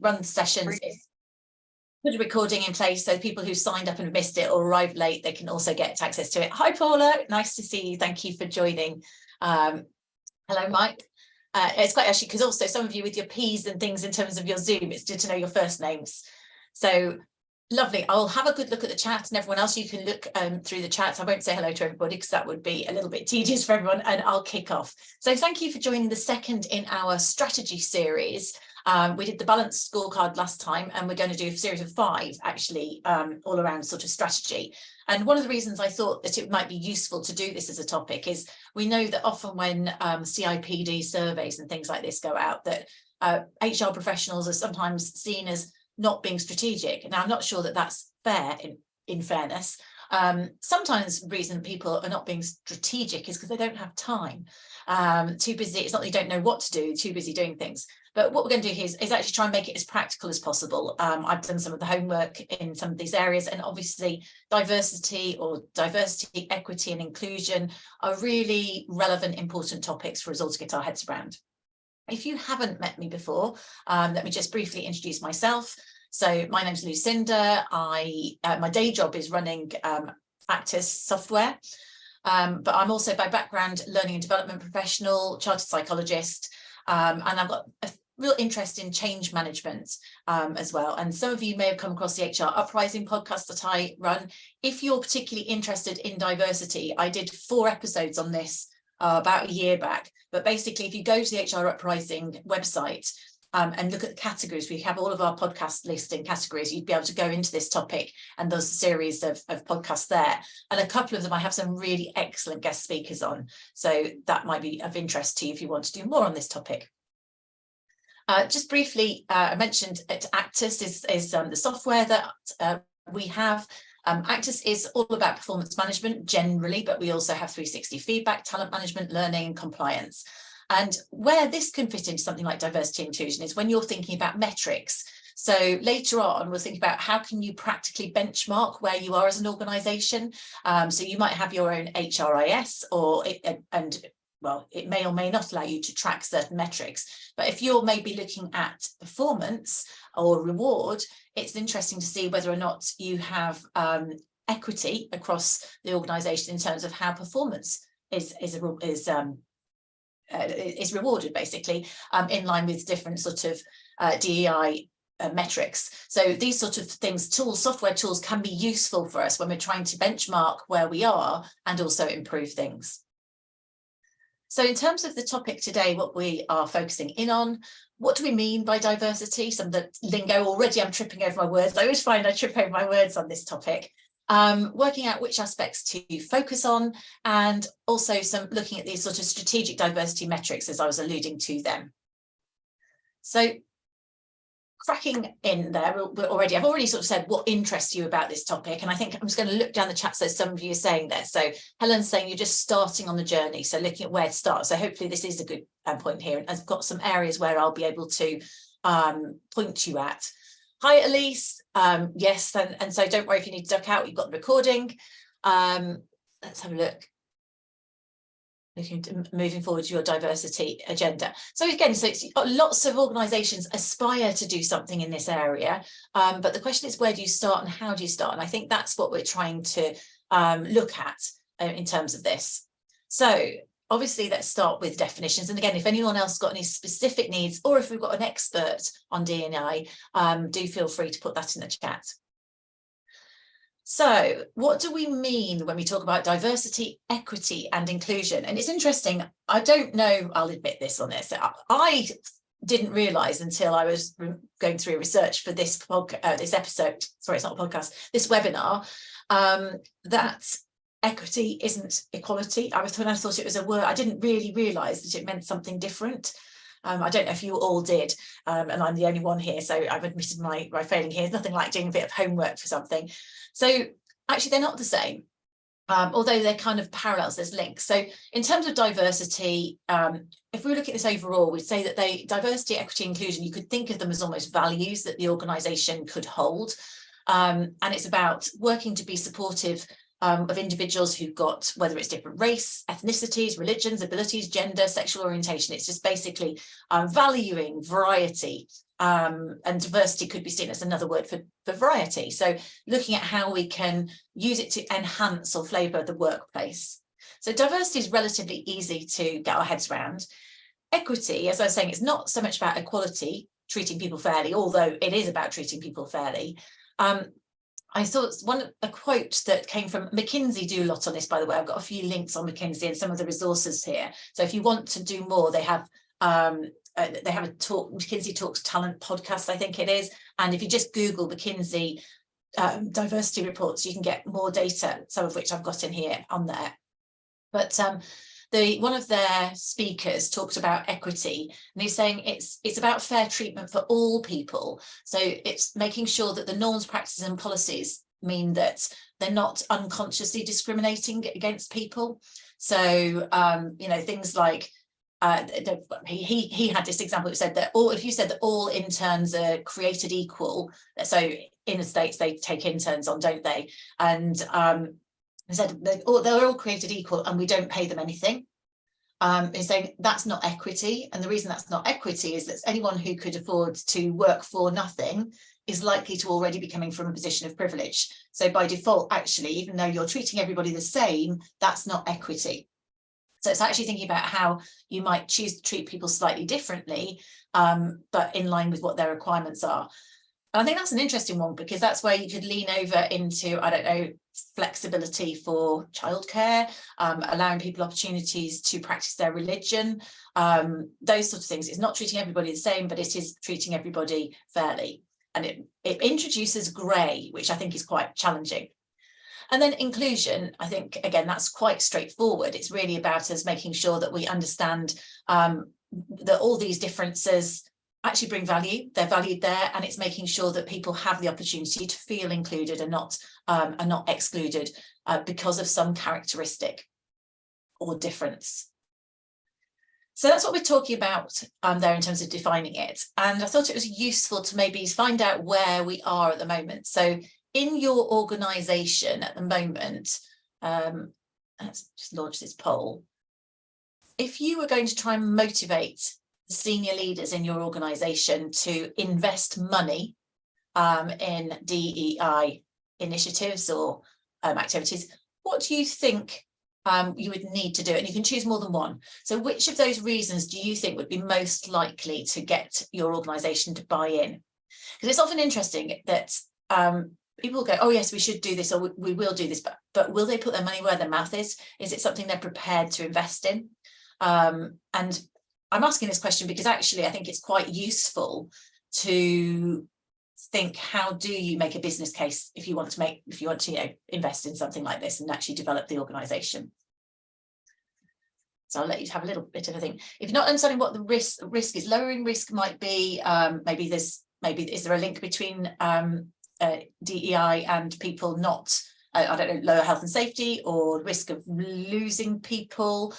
run sessions is put a recording in place so people who signed up and missed it or arrived late, they can also get access to it. Hi, Paula. Nice to see you. Thank you for joining. Hello, Mike. It's quite actually because also some of you with your P's and things in terms of your Zoom, it's good to know your first names. So lovely. I'll have a good look at the chat, and everyone else, you can look through the chat. I won't say hello to everybody because that would be a little bit tedious for everyone, and I'll kick off. So thank you for joining the second in our strategy series. We did the balanced scorecard last time, and we're going to do a series of 5 actually all around sort of strategy. And one of the reasons I thought that it might be useful to do this as a topic is we know that often when CIPD surveys and things like this go out, that HR professionals are sometimes seen as not being strategic. Now, I'm not sure that that's fair in fairness. Sometimes the reason people are not being strategic is because they don't have time. Too busy. It's not that you don't know what to do, too busy doing things. But what we're going to do here is actually try and make it as practical as possible. I've done some of the homework in some of these areas, and obviously diversity, equity and inclusion are really relevant, important topics for us all to get our heads around. If you haven't met me before, let me just briefly introduce myself. So my name's Lucinda. My day job is running Actus software, but I'm also by background learning and development professional, chartered psychologist, and I've got a real interest in change management as well. And some of you may have come across the HR Uprising podcast that I run. If you're particularly interested in diversity, I did 4 episodes on this about a year back. But basically, if you go to the HR Uprising website and look at the categories, we have all of our podcast list in categories. You'd be able to go into this topic, and there's a series of podcasts there. And a couple of them, I have some really excellent guest speakers on. So that might be of interest to you if you want to do more on this topic. Just briefly, I mentioned Actus is the software that we have. Actus is all about performance management generally, but we also have 360 feedback, talent management, learning, and compliance. And where this can fit into something like diversity and inclusion is when you're thinking about metrics. So later on, we'll think about how can you practically benchmark where you are as an organisation. So you might have your own HRIS, well, it may or may not allow you to track certain metrics. But if you're maybe looking at performance or reward, it's interesting to see whether or not you have equity across the organisation in terms of how performance is rewarded, basically, in line with different sort of DEI metrics. So these sort of things, software tools can be useful for us when we're trying to benchmark where we are and also improve things. So in terms of the topic today, what we are focusing in on, what do we mean by diversity? Some of the lingo already, I'm tripping over my words. I always find I trip over my words on this topic. Working out which aspects to focus on, and also some looking at these sort of strategic diversity metrics as I was alluding to them. So cracking in there already, I've already sort of said what interests you about this topic, and I think I'm just going to look down the chat. So some of you are saying there. So Helen's saying you're just starting on the journey, so looking at where to start. So hopefully this is a good point here, and I've got some areas where I'll be able to point you at. Hi, Elise. Yes, and so don't worry if you need to duck out, you've got the recording. Let's have a look. Moving forward to your diversity agenda. So again, lots of organisations aspire to do something in this area, but the question is, where do you start and how do you start? And I think that's what we're trying to look at in terms of this. So obviously, let's start with definitions. And again, if anyone else got any specific needs, or if we've got an expert on D&I, do feel free to put that in the chat. So what do we mean when we talk about diversity, equity and inclusion? And it's interesting, I don't know, I'll admit this on this, I didn't realise until I was going through research for this episode, sorry, it's not a podcast, this webinar, that equity isn't equality. When I thought it was a word, I didn't really realise that it meant something different. I don't know if you all did, and I'm the only one here, so I've admitted my failing here. There's nothing like doing a bit of homework for something. So actually, they're not the same, although they're kind of parallels, there's links. So in terms of diversity, if we look at this overall, we'd say that diversity, equity, inclusion, you could think of them as almost values that the organisation could hold. And it's about working to be supportive of individuals who've got, whether it's different race, ethnicities, religions, abilities, gender, sexual orientation. It's just basically valuing variety, and diversity could be seen as another word for variety. So looking at how we can use it to enhance or flavour the workplace. So diversity is relatively easy to get our heads around. Equity, as I was saying, it's not so much about equality, treating people fairly, although it is about treating people fairly. I thought a quote that came from McKinsey, do a lot on this, by the way. I've got a few links on McKinsey and some of the resources here. So if you want to do more, they have a talk, McKinsey Talks Talent podcast, I think it is. And if you just Google McKinsey diversity reports, you can get more data, some of which I've got in here on there. But one of their speakers talked about equity, and he's saying it's about fair treatment for all people. So it's making sure that the norms, practices and policies mean that they're not unconsciously discriminating against people. So things like he had this example that said that if you said that all interns are created equal, so in the States they take interns on, don't they? And he said they're all created equal and we don't pay them anything. He's saying that's not equity, and the reason that's not equity is that anyone who could afford to work for nothing is likely to already be coming from a position of privilege. So by default, actually, even though you're treating everybody the same, that's not equity. So it's actually thinking about how you might choose to treat people slightly differently, but in line with what their requirements are. And I think that's an interesting one, because that's where you could lean over into, I don't know, flexibility for childcare, allowing people opportunities to practice their religion, those sorts of things. It's not treating everybody the same, but it is treating everybody fairly. And it introduces grey, which I think is quite challenging. And then inclusion, I think, again, that's quite straightforward. It's really about us making sure that we understand that all these differences actually bring value, they're valued there, and it's making sure that people have the opportunity to feel included and not excluded because of some characteristic or difference. So that's what we're talking about there in terms of defining it. And I thought it was useful to maybe find out where we are at the moment. So in your organisation at the moment, let's just launch this poll. If you were going to try and motivate the senior leaders in your organisation to invest money in DEI initiatives or activities, what do you think you would need to do? And you can choose more than one. So which of those reasons do you think would be most likely to get your organisation to buy in? Because it's often interesting that people go, oh yes, we should do this, or we will do this, but will they put their money where their mouth is? Is it something they're prepared to invest in? And I'm asking this question because actually I think it's quite useful to think, how do you make a business case if you want to invest in something like this and actually develop the organisation? So I'll let you have a little bit of a think. If you're not understanding what the risk is, lowering risk might be maybe is there a link between DEI and people not, I don't know, lower health and safety, or risk of losing people?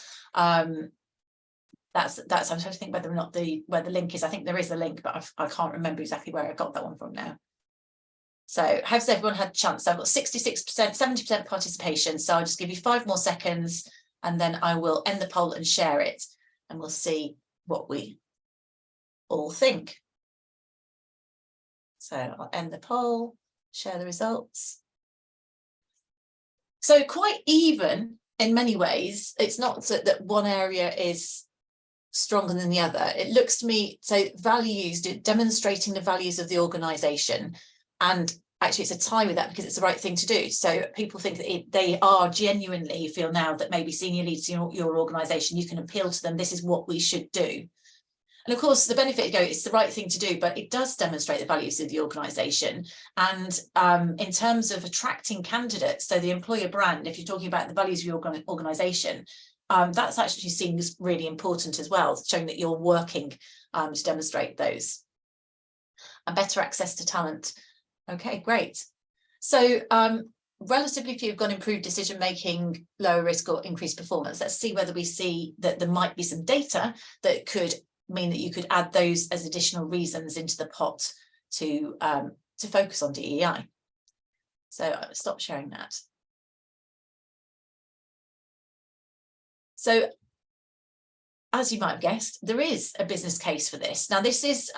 That's I'm trying to think whether or not where the link is. I think there is a link, but I can't remember exactly where I got that one from now. So has everyone had a chance? So I've got 66%, 70% participation. So I'll just give you 5 more seconds and then I will end the poll and share it, and we'll see what we all think. So I'll end the poll, share the results. So quite even in many ways. It's not that one area is stronger than the other. It looks to me, so values, demonstrating the values of the organisation, and actually it's a tie with that because it's the right thing to do. So people think that they are genuinely feel now that maybe senior leaders in your organisation, you can appeal to them, this is what we should do. And of course, the benefit it's the right thing to do, but it does demonstrate the values of the organisation. And in terms of attracting candidates, so the employer brand, if you're talking about the values of your organisation, that's actually seen as really important as well, showing that you're working to demonstrate those. And better access to talent. Okay, great. So relatively few have got improved decision making, lower risk or increased performance. Let's see whether we see that there might be some data that could mean that you could add those as additional reasons into the pot to focus on DEI. So I'll stop sharing that. So as you might have guessed, there is a business case for this. Now, this is,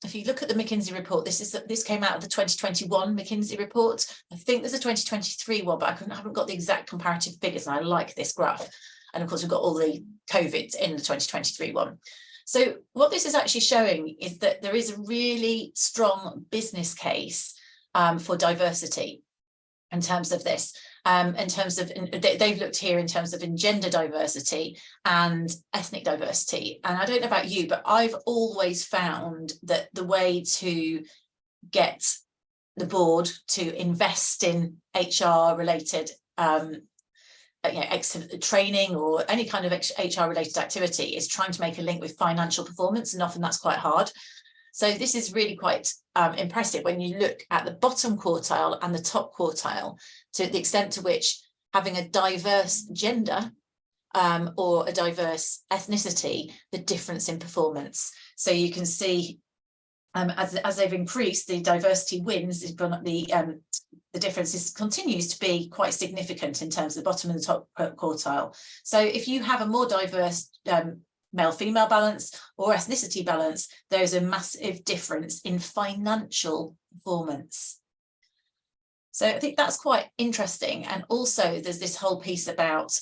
if you look at the McKinsey report, this came out of the 2021 McKinsey report. I think there's a 2023 one, but I haven't got the exact comparative figures, and I like this graph. And of course, we've got all the COVID in the 2023 one. So what this is actually showing is that there is a really strong business case for diversity in terms of this. In terms of, they've looked here in terms of gender diversity and ethnic diversity. And I don't know about you, but I've always found that the way to get the board to invest in HR related training or any kind of HR related activity is trying to make a link with financial performance, and often that's quite hard. So this is really quite impressive when you look at the bottom quartile and the top quartile, to the extent to which having a diverse gender or a diverse ethnicity, the difference in performance. So you can see as they've increased, the diversity wins, the difference continues to be quite significant in terms of the bottom and the top quartile. So if you have a more diverse male-female balance or ethnicity balance, there's a massive difference in financial performance. So I think that's quite interesting. And also there's this whole piece about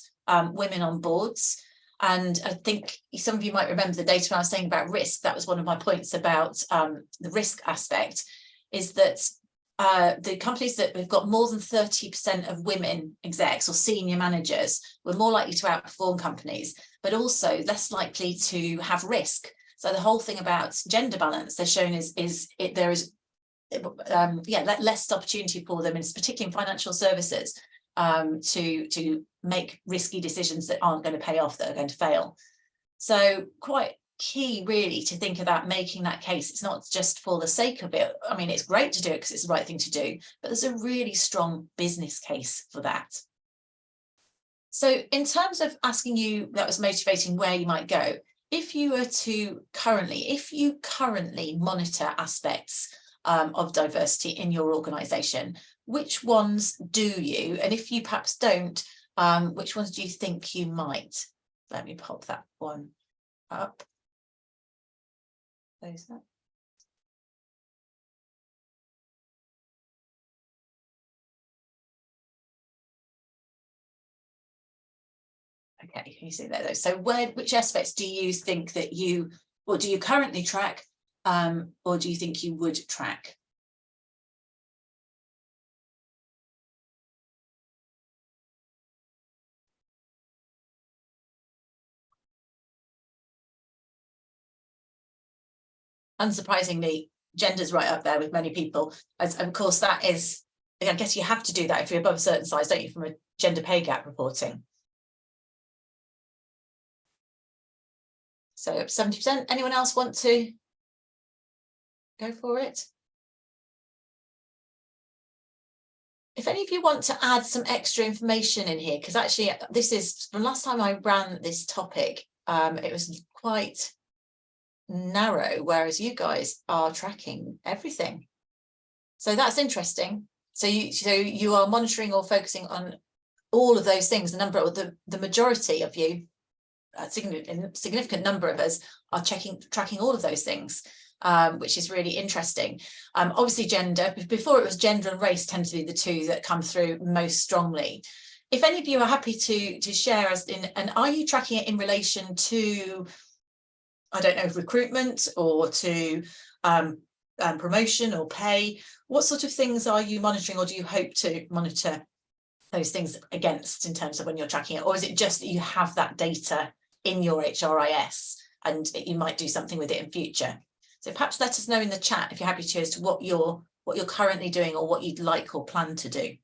women on boards. And I think some of you might remember the data I was saying about risk. That was one of my points about the risk aspect, is that the companies that have got more than 30% of women execs or senior managers were more likely to outperform companies, but also less likely to have risk. So the whole thing about gender balance, they're shown there is less opportunity for them, and particularly in financial services, to make risky decisions that aren't going to pay off, that are going to fail. So quite key really to think about making that case. It's not just for the sake of it. I mean, it's great to do it because it's the right thing to do, but there's a really strong business case for that. So in terms of asking you, that was motivating where you might go, if you currently monitor aspects of diversity in your organization, which ones do you? And if you perhaps don't, which ones do you think you might? Let me pop that one up. Close that. Okay, you see that. So which aspects do you think that you, or do you currently track, or do you think you would track? Unsurprisingly, gender's right up there with many people. As of course, that is, I guess you have to do that if you're above a certain size, don't you, from a gender pay gap reporting. So 70%. Anyone else want to go for it? If any of you want to add some extra information in here, because actually this is, from last time I ran this topic, it was quite narrow, whereas you guys are tracking everything. So that's interesting. So you are monitoring or focusing on all of those things. The majority of you, a significant number of us, are tracking all of those things, which is really interesting. Obviously gender, before it was gender and race, tend to be the two that come through most strongly. If any of you are happy to share and are you tracking it in relation to, I don't know, recruitment or to promotion or pay? What sort of things are you monitoring, or do you hope to monitor those things against in terms of when you're tracking it? Or is it just that you have that data in your HRIS and you might do something with it in future? So perhaps let us know in the chat if you're happy to, as to what you're currently doing or what you'd like or plan to do.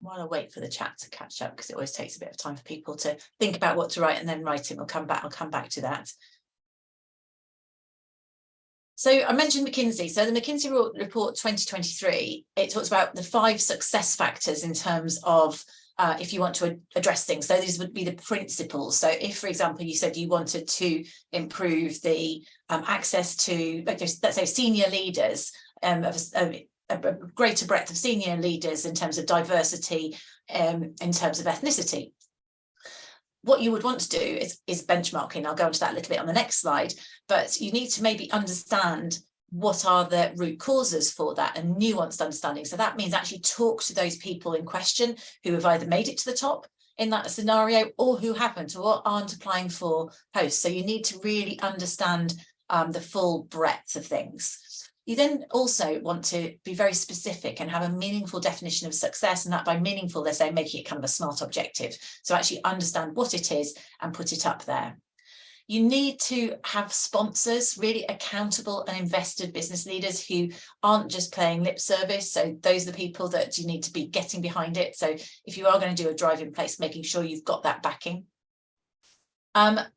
While I wait for the chat to catch up, because it always takes a bit of time for people to think about what to write and then write it. I'll come back to that. So I mentioned McKinsey. So the McKinsey report 2023, it talks about the 5 success factors in terms of if you want to address things. So these would be the principles. So if, for example, you said you wanted to improve the access to, let's say, senior leaders of a greater breadth of senior leaders in terms of diversity, in terms of ethnicity. What you would want to do is benchmarking. I'll go into that a little bit on the next slide, but you need to maybe understand what are the root causes for that, and nuanced understanding. So that means actually talk to those people in question who have either made it to the top in that scenario or who haven't or aren't applying for posts. So you need to really understand the full breadth of things. You then also want to be very specific and have a meaningful definition of success, and that by meaningful, they're saying making it kind of a SMART objective. So actually understand what it is and put it up there. You need to have sponsors, really accountable and invested business leaders who aren't just playing lip service. So those are the people that you need to be getting behind it. So if you are going to do a drive in place, making sure you've got that backing.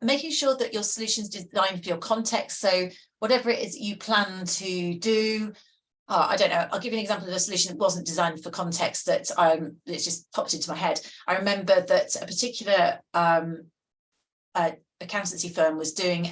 Making sure that your solution's designed for your context. So whatever it is you plan to do, I don't know, I'll give you an example of a solution that wasn't designed for context that it's just popped into my head. I remember that a particular accountancy firm was doing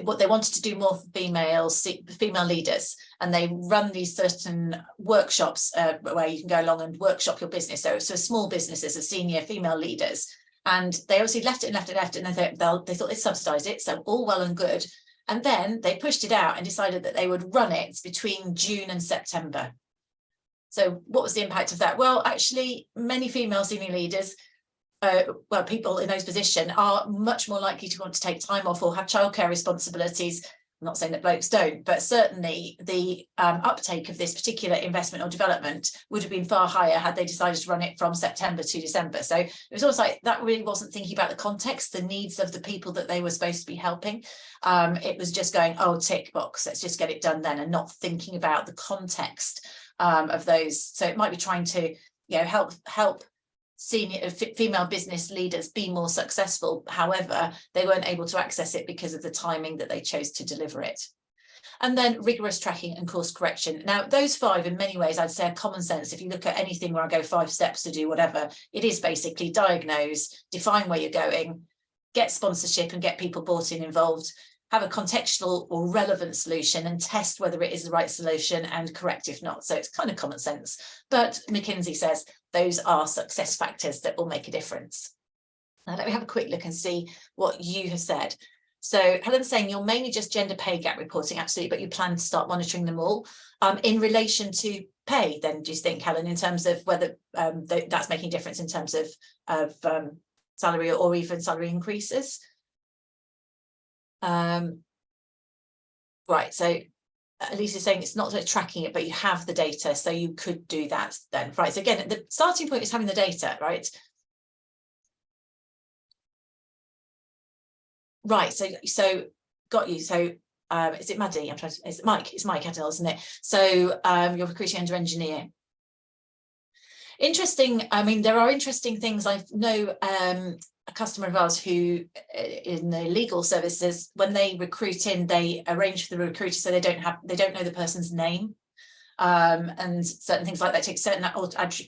what they wanted to do more for female leaders, and they run these certain workshops where you can go along and workshop your business. So small businesses of senior female leaders. And they obviously left it, and they thought they'd subsidise it, so all well and good. And then they pushed it out and decided that they would run it between June and September. So what was the impact of that? Well, actually, many female senior leaders, people in those positions, are much more likely to want to take time off or have childcare responsibilities. I'm not saying that blokes don't, but certainly the uptake of this particular investment or development would have been far higher had they decided to run it from September to December. So it was almost like that really wasn't thinking about the context, the needs of the people that they were supposed to be helping. It was just going, oh, tick box, let's just get it done then, and not thinking about the context of those. So it might be trying to, help senior female business leaders be more successful. However, they weren't able to access it because of the timing that they chose to deliver it. And then rigorous tracking and course correction. Now, those 5 in many ways, I'd say are common sense. If you look at anything where I go 5 steps to do whatever, it is basically diagnose, define where you're going, get sponsorship and get people bought in involved, have a contextual or relevant solution and test whether it is the right solution and correct if not. So it's kind of common sense. But McKinsey says those are success factors that will make a difference. Now let me have a quick look and see what you have said. So Helen's saying you're mainly just gender pay gap reporting, absolutely, but you plan to start monitoring them all. In relation to pay, then, do you think, Helen, in terms of whether that's making a difference in terms of salary or even salary increases? Right, so Lisa's saying it's not sort of tracking it, but you have the data, so you could do that then. Right, so again, the starting point is having the data, right? Right, so got you. So is it Maddie? I'm trying to, it's Mike Adel, isn't it? So you're recruiting under engineer. Interesting. I mean, there are interesting things. I know a customer of ours who in the legal services, when they recruit in, they arrange for the recruiter so they don't know the person's name, and certain things like that, take certain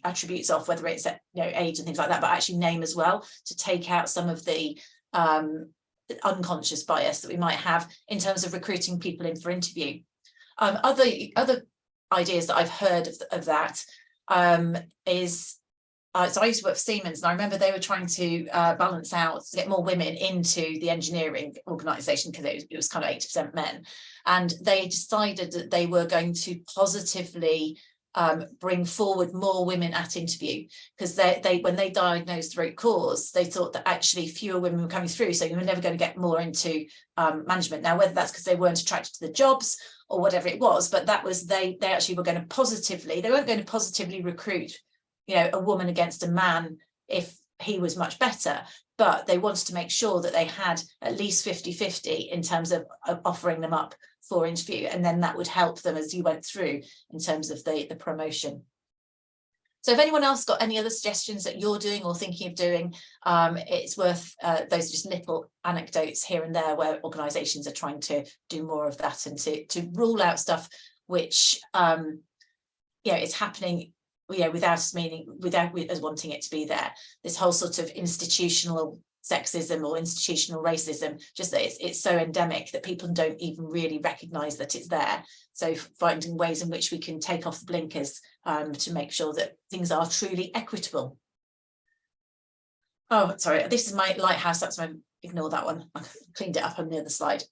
attributes off, whether it's age and things like that, but actually name as well, to take out some of the unconscious bias that we might have in terms of recruiting people in for interview. Other ideas that I've heard of that is so I used to work for Siemens, and I remember they were trying to balance out to get more women into the engineering organisation because it was kind of 80% men, and they decided that they were going to positively bring forward more women at interview, because they when they diagnosed the root cause, they thought that actually fewer women were coming through, so you were never going to get more into management. Now, whether that's because they weren't attracted to the jobs or whatever it was, but that was they actually were going to positively, they weren't going to positively recruit a woman against a man if he was much better, but they wanted to make sure that they had at least 50-50 in terms of offering them up for interview, and then that would help them as you went through in terms of the promotion. So if anyone else got any other suggestions that you're doing or thinking of doing, it's worth those just little anecdotes here and there where organisations are trying to do more of that and to rule out stuff which it's happening without us wanting it to be there. This whole sort of institutional sexism or institutional racism, just that it's so endemic that people don't even really recognise that it's there. So finding ways in which we can take off the blinkers to make sure that things are truly equitable. Oh, sorry, this is my lighthouse. That's my, ignore that one. I cleaned it up on the other slide.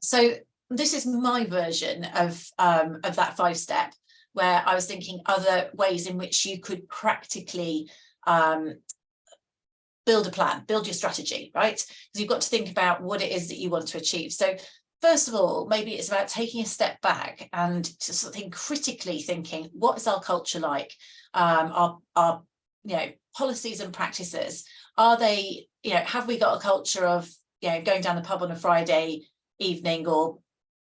So this is my version of that 5-step, where I was thinking other ways in which you could practically build a plan, build your strategy, right? Because you've got to think about what it is that you want to achieve. So first of all, maybe it's about taking a step back and just something critically thinking, what is our culture like? Our policies and practices, are they, have we got a culture of, going down the pub on a Friday evening, or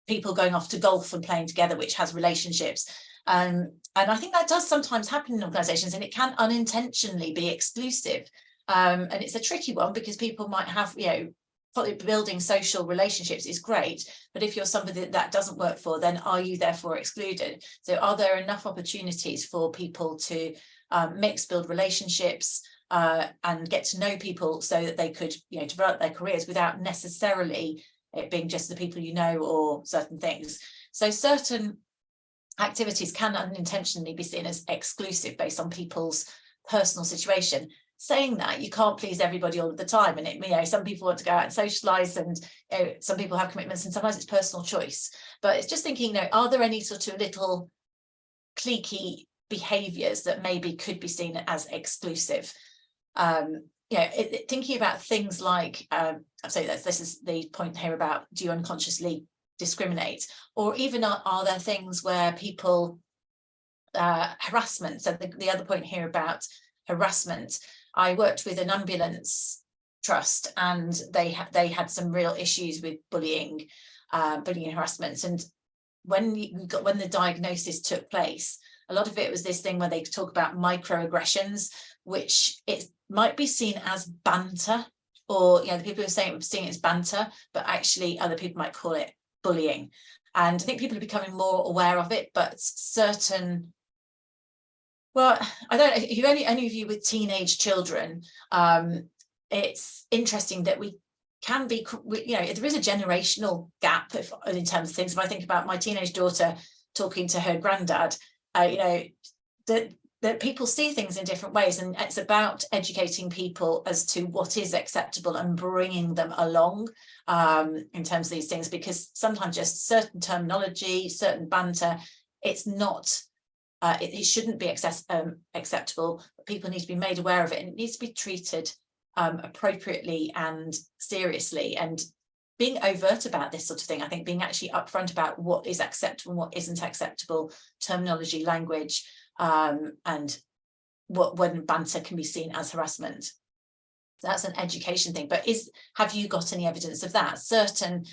people going off to golf and playing together, which has relationships? And I think that does sometimes happen in organisations, and it can unintentionally be exclusive. And it's a tricky one, because people might have, building social relationships is great, but if you're somebody that doesn't work for, then are you therefore excluded? So are there enough opportunities for people to mix, build relationships, and get to know people, so that they could, develop their careers without necessarily it being just the people or certain things? So certain activities can unintentionally be seen as exclusive based on people's personal situation. Saying that, you can't please everybody all of the time, and some people want to go out and socialize, and some people have commitments, and sometimes it's personal choice. But it's just thinking, are there any sort of little cliquey behaviors that maybe could be seen as exclusive? Thinking about things like, so this is the point here about, do you unconsciously discriminate? Or even are there things where people harassment? So the other point here about harassment, I worked with an ambulance trust, and they had some real issues with bullying and harassment. And when the diagnosis took place, a lot of it was this thing where they talk about microaggressions, which it might be seen as banter, or the people who are saying it as banter, but actually other people might call it bullying. And I think people are becoming more aware of it, but certain, well, I don't know, if any of you with teenage children, it's interesting that we can be, there is a generational gap in terms of things. If I think about my teenage daughter talking to her granddad, that people see things in different ways, and it's about educating people as to what is acceptable and bringing them along in terms of these things, because sometimes just certain terminology, certain banter, it's not, it shouldn't be acceptable, but people need to be made aware of it, and it needs to be treated appropriately and seriously. And being overt about this sort of thing, I think being actually upfront about what is acceptable and what isn't acceptable, terminology, language, and when banter can be seen as harassment. So that's an education thing. But have you got any evidence of that? Certain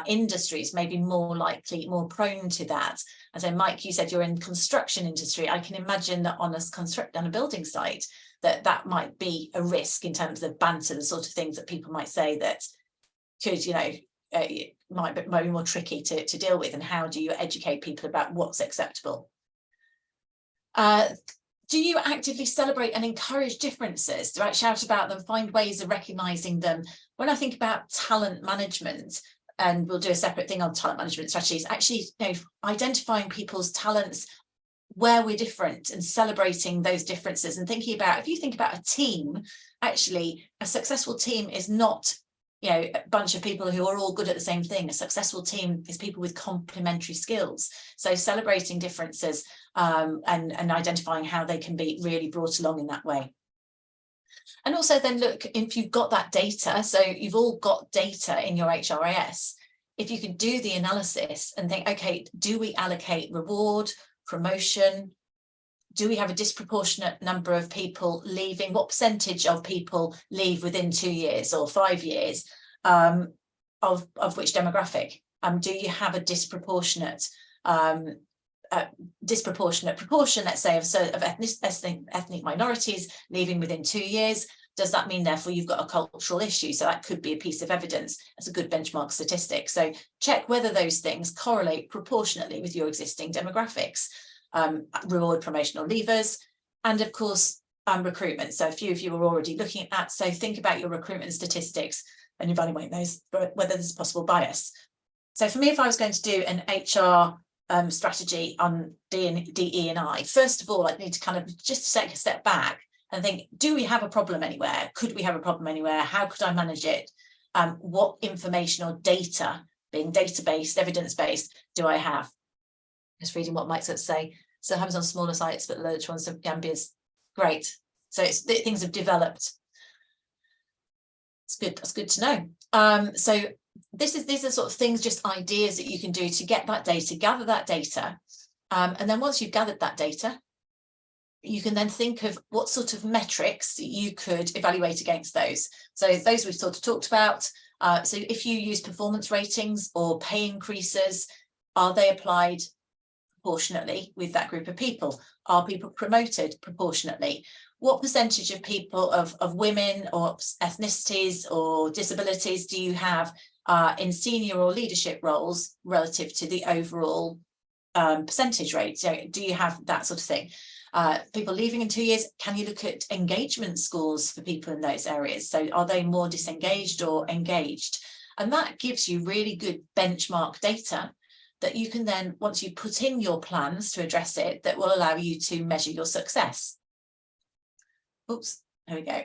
industries may be more likely, more prone to that. As Mike, you said you're in construction industry. I can imagine that on a building site, that might be a risk in terms of banter, the sort of things that people might say that could, might be more tricky to deal with. And how do you educate people about what's acceptable? Do you actively celebrate and encourage differences? Do I shout about them, find ways of recognizing them? When I think about talent management, and we'll do a separate thing on talent management strategies, actually, identifying people's talents, where we're different, and celebrating those differences, and thinking about, if you think about a team, actually a successful team is not a bunch of people who are all good at the same thing. A successful team is people with complementary skills. So celebrating differences and identifying how they can be really brought along in that way. And also then look, if you've got that data, so you've all got data in your HRIS, if you could do the analysis and think, okay, do we allocate reward, promotion? Do we have a disproportionate number of people leaving? What percentage of people leave within 2 years or 5 years, of which demographic? Do you have a disproportionate proportion, let's say, of ethnic minorities leaving within 2 years? Does that mean, therefore, you've got a cultural issue? So that could be a piece of evidence. That's a good benchmark statistic. So check whether those things correlate proportionately with your existing demographics. Reward, promotional levers, and of course recruitment. So a few of you are already looking at that. So think about your recruitment statistics and evaluate those for whether there's possible bias. So for me, if I was going to do an HR strategy on DE and I, first of all, I'd need to kind of just take a step back and think, do we have a problem anywhere? Could we have a problem anywhere? How could I manage it? What information or data, being data-based, evidence-based, do I have? Just reading what Mike said say. So it happens on smaller sites, but large ones of Gambia's great. So it's things have developed. It's good. That's good to know. So these are sort of things, just ideas that you can do to get that data, gather that data. And then once you've gathered that data, you can then think of what sort of metrics you could evaluate against those. So those we've sort of talked about. So if you use performance ratings or pay increases, are they applied proportionately with that group of people? Are people promoted proportionately? What percentage of people of women or ethnicities or disabilities do you have in senior or leadership roles relative to the overall percentage rate? So do you have that sort of thing? People leaving in 2 years, can you look at engagement scores for people in those areas? So are they more disengaged or engaged? And that gives you really good benchmark data that you can then, once you put in your plans to address it, that will allow you to measure your success. Oops, there we go.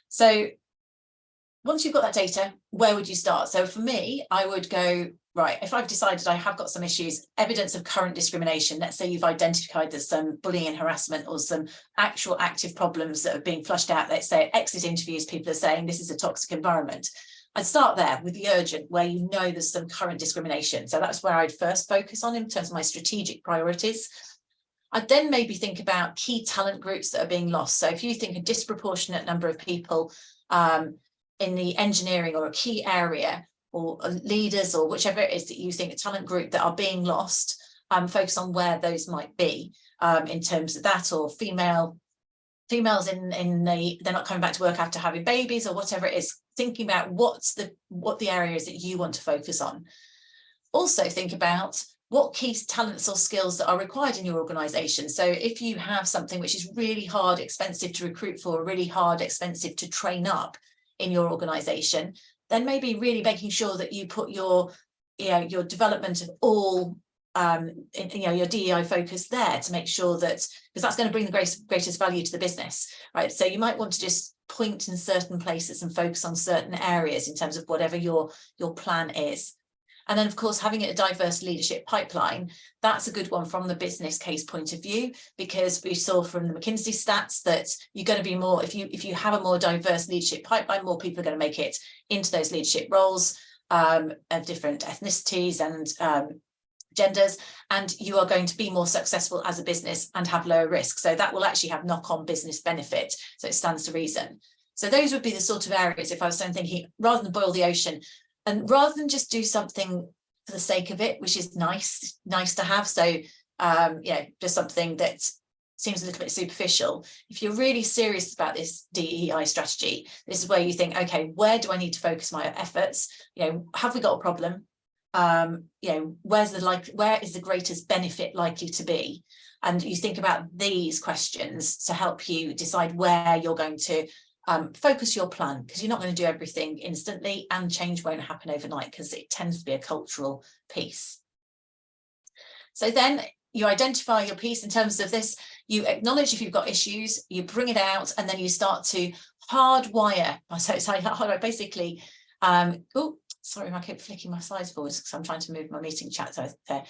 So once you've got that data, where would you start? So for me, I would go, right, if I've decided I have got some issues, evidence of current discrimination, let's say you've identified there's some bullying and harassment or some actual active problems that are being flushed out. Let's say exit interviews, people are saying this is a toxic environment. I'd start there with the urgent, where you know there's some current discrimination. So that's where I'd first focus on in terms of my strategic priorities. I'd then maybe think about key talent groups that are being lost. So if you think a disproportionate number of people in the engineering or a key area, or leaders, or whichever it is that you think a talent group that are being lost, focus on where those might be in terms of that, or females they're not coming back to work after having babies, or whatever it is. Thinking about what the areas that you want to focus on. Also think about what key talents or skills that are required in your organisation. So if you have something which is really hard, expensive to recruit for, really hard, expensive to train up in your organisation, then maybe really making sure that you put your development of all your DEI focus there, to make sure that, because that's going to bring the greatest value to the business, right? So you might want to just point in certain places and focus on certain areas in terms of whatever your plan is. And then, of course, having a diverse leadership pipeline, that's a good one from the business case point of view, because we saw from the McKinsey stats that you're going to be more, if you have a more diverse leadership pipeline, more people are going to make it into those leadership roles of different ethnicities and genders, and you are going to be more successful as a business and have lower risk. So that will actually have knock-on business benefit. So it stands to reason. So those would be the sort of areas, if I was thinking, rather than boil the ocean, and rather than just do something for the sake of it, which is nice to have. So, just something that seems a little bit superficial. If you're really serious about this DEI strategy, this is where you think, okay, where do I need to focus my efforts? Have we got a problem? Where is the greatest benefit likely to be? And you think about these questions to help you decide where you're going to focus your plan, because you're not going to do everything instantly, and change won't happen overnight because it tends to be a cultural piece. So then you identify your piece in terms of this, you acknowledge if you've got issues, you bring it out, and then you start to hardwire. So it's like basically, sorry, I keep flicking my slides forwards because I'm trying to move my meeting chat there.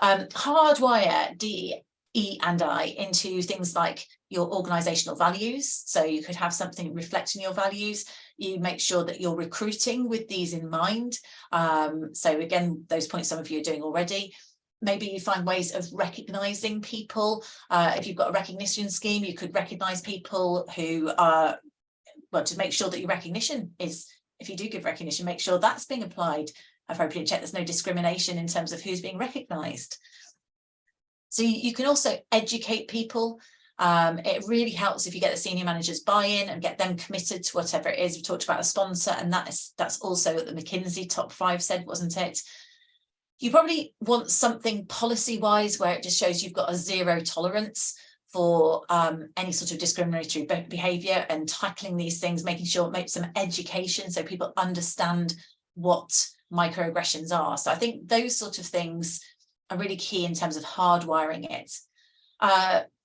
Hardwire DE&I into things like your organizational values. So you could have something reflecting your values. You make sure that you're recruiting with these in mind. So again, those points some of you are doing already. Maybe you find ways of recognizing people. If you've got a recognition scheme, you could recognize people who are, to make sure that your recognition is, if you do give recognition, make sure that's being applied appropriately, check there's no discrimination in terms of who's being recognized. So you can also educate people. It really helps if you get the senior managers buy-in and get them committed to whatever it is. We talked about a sponsor, and that's also what the McKinsey top 5 said, wasn't it? You probably want something policy-wise where it just shows you've got a zero tolerance for any sort of discriminatory behaviour and tackling these things, making sure it makes some education so people understand what microaggressions are. So I think those sort of things are really key in terms of hardwiring it.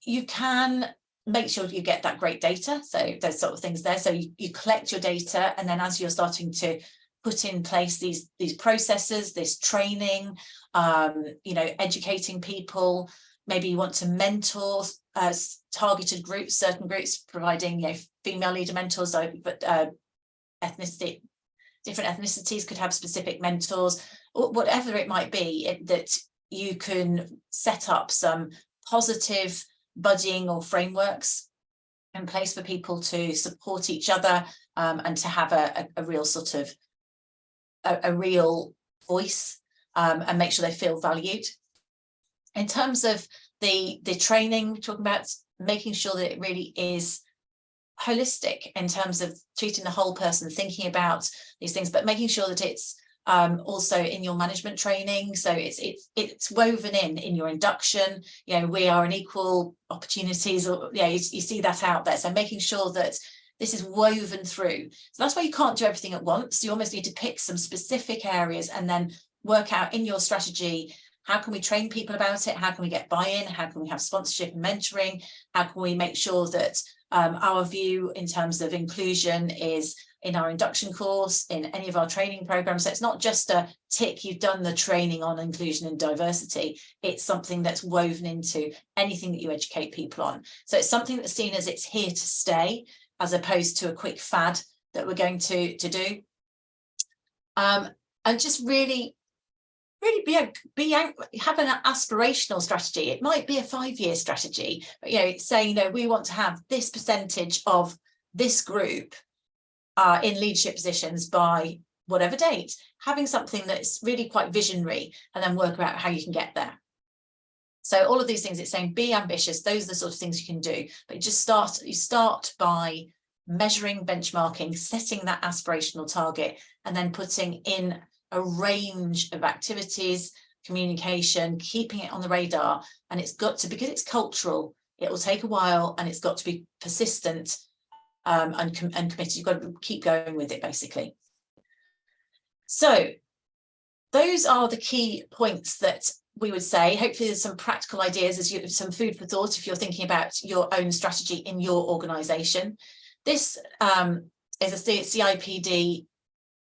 You can make sure you get that great data, so those sort of things there. So you collect your data, and then as you're starting to put in place these processes, this training, you know, educating people, maybe you want to mentor targeted groups, certain groups, providing, you know, female leader mentors, but ethnicity, different ethnicities could have specific mentors, or whatever it might be, that you can set up some positive buddying or frameworks in place for people to support each other, and to have a real sort of a real voice, and make sure they feel valued. In terms of the training, we're talking about making sure that it really is holistic in terms of treating the whole person, thinking about these things, but making sure that it's also in your management training. So it's woven in your induction. You know, we are an equal opportunities, or yeah, you see that out there. So making sure that this is woven through. So that's why you can't do everything at once. You almost need to pick some specific areas and then work out in your strategy, how can we train people about it? How can we get buy-in? How can we have sponsorship and mentoring? How can we make sure that our view in terms of inclusion is in our induction course, in any of our training programs? So it's not just a tick, you've done the training on inclusion and diversity. It's something that's woven into anything that you educate people on. So it's something that's seen as it's here to stay, as opposed to a quick fad that we're going to do. And just really have an aspirational strategy. It might be a 5-year strategy, but you know, saying, you know, we want to have this percentage of this group in leadership positions by whatever date, having something that's really quite visionary, and then work out how you can get there. So all of these things, it's saying be ambitious. Those are the sort of things you can do, but you start by measuring, benchmarking, setting that aspirational target, and then putting in a range of activities, communication, keeping it on the radar. And it's got to, because it's cultural, it will take a while, and it's got to be persistent and committed. You've got to keep going with it, basically. So those are the key points that we would say. Hopefully there's some practical ideas, as you, some food for thought if you're thinking about your own strategy in your organisation. This is a CIPD.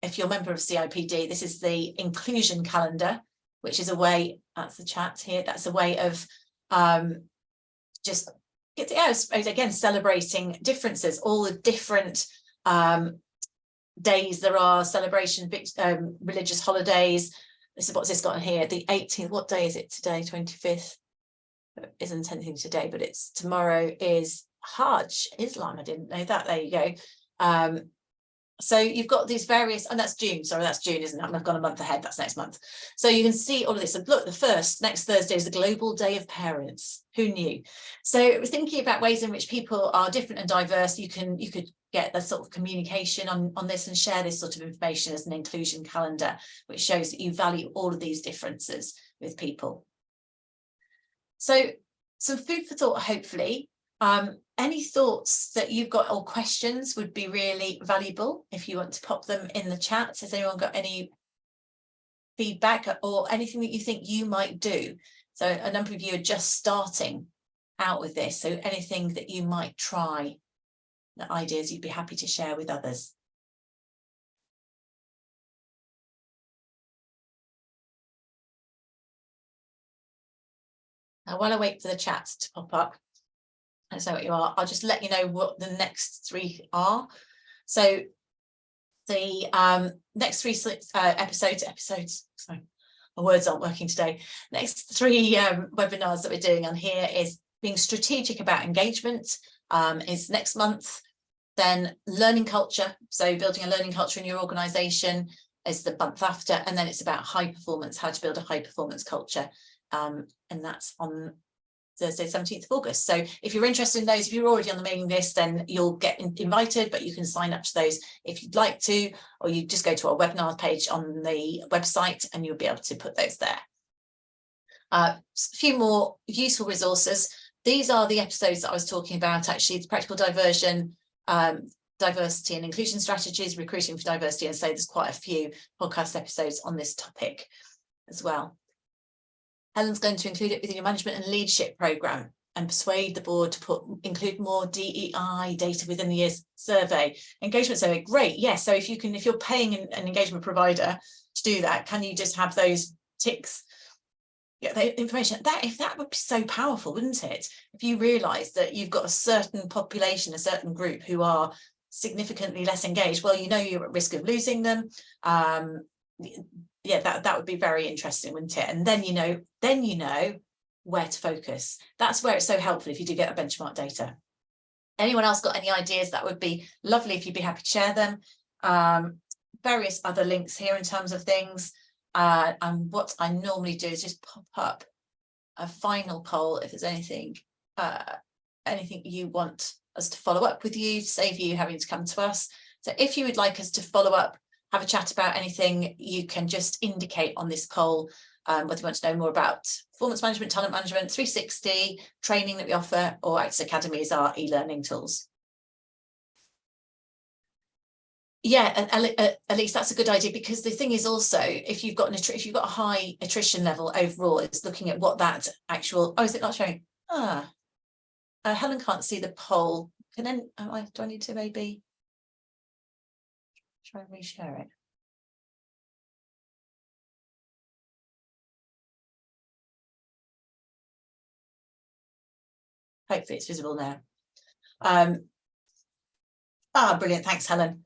If you're a member of CIPD, this is the inclusion calendar, which is a way, that's the chat here, that's a way of just, yeah, again, celebrating differences, all the different days there are, celebration, religious holidays. This is what's this got on here, the 18th, what day is it today, 25th? It isn't anything today, but it's tomorrow is Hajj, Islam, I didn't know that, there you go. So you've got these various, and that's June, sorry, that's June, isn't it? I've gone a month ahead, that's next month. So you can see all of this. And look, next Thursday is the Global Day of Parents. Who knew? So thinking about ways in which people are different and diverse, you could get the sort of communication on this and share this sort of information as an inclusion calendar, which shows that you value all of these differences with people. So some food for thought, hopefully. Any thoughts that you've got or questions would be really valuable if you want to pop them in the chat. Has anyone got any feedback or anything that you think you might do? So a number of you are just starting out with this. So anything that you might try, the ideas you'd be happy to share with others. Now, while I wait for the chat to pop up, I know what you are, I'll just let you know what the next 3 are. So the next 3 episodes, sorry, my words aren't working today. Next 3 webinars that we're doing on here is being strategic about engagement, is next month. Then learning culture, so building a learning culture in your organisation is the month after, and then it's about high performance, how to build a high performance culture, and that's on Thursday, 17th of August. So if you're interested in those, if you're already on the mailing list, then you'll get invited, but you can sign up to those if you'd like to, or you just go to our webinar page on the website and you'll be able to put those there. A few more useful resources. these are the episodes that I was talking about, actually, the practical diversion, diversity and inclusion strategies, recruiting for diversity, and so there's quite a few podcast episodes on this topic as well. Helen's going to include it within your management and leadership programme and persuade the board to include more DEI data within the year's survey. Engagement survey, great, yes. So if you're paying an engagement provider to do that, can you just have those ticks? Yeah, the information that would be so powerful, wouldn't it? If you realise that you've got a certain population, a certain group who are significantly less engaged, well, you know you're at risk of losing them. Yeah, that would be very interesting, wouldn't it? And then you know where to focus. That's where it's so helpful if you do get a benchmark data. Anyone else got any ideas? That would be lovely if you'd be happy to share them. Various other links here in terms of things. And what I normally do is just pop up a final poll if there's anything you want us to follow up with you, to save you having to come to us. So if you would like us to follow up, have a chat about anything, you can just indicate on this poll whether you want to know more about performance management, talent management, 360, training that we offer, or Actus Academy is our e-learning tools. Yeah, at least that's a good idea, because the thing is also, if you've got a high attrition level overall, it's looking at what that actual, oh, is it not showing? Helen can't see the poll. Do I need to maybe try and reshare it? Hopefully it's visible now. Brilliant, thanks, Helen.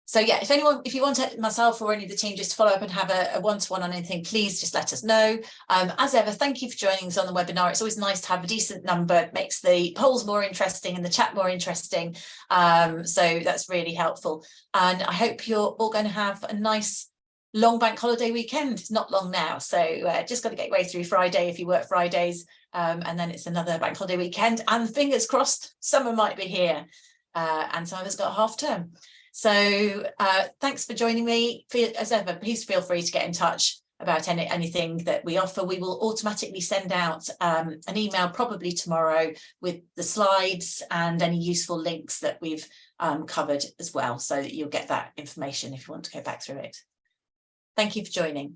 So yeah, if you want myself or any of the team just to follow up and have a one-to-one on anything, please just let us know. As ever, thank you for joining us on the webinar. It's always nice to have a decent number. It makes the polls more interesting and the chat more interesting. So that's really helpful. And I hope you're all going to have a nice long bank holiday weekend. It's not long now, so just got to get your way through Friday if you work Fridays, and then it's another bank holiday weekend. And fingers crossed, summer might be here, and some of us got half term. So thanks for joining me. As ever, please feel free to get in touch about anything that we offer. We will automatically send out an email probably tomorrow with the slides and any useful links that we've covered as well, so that you'll get that information if you want to go back through it. Thank you for joining.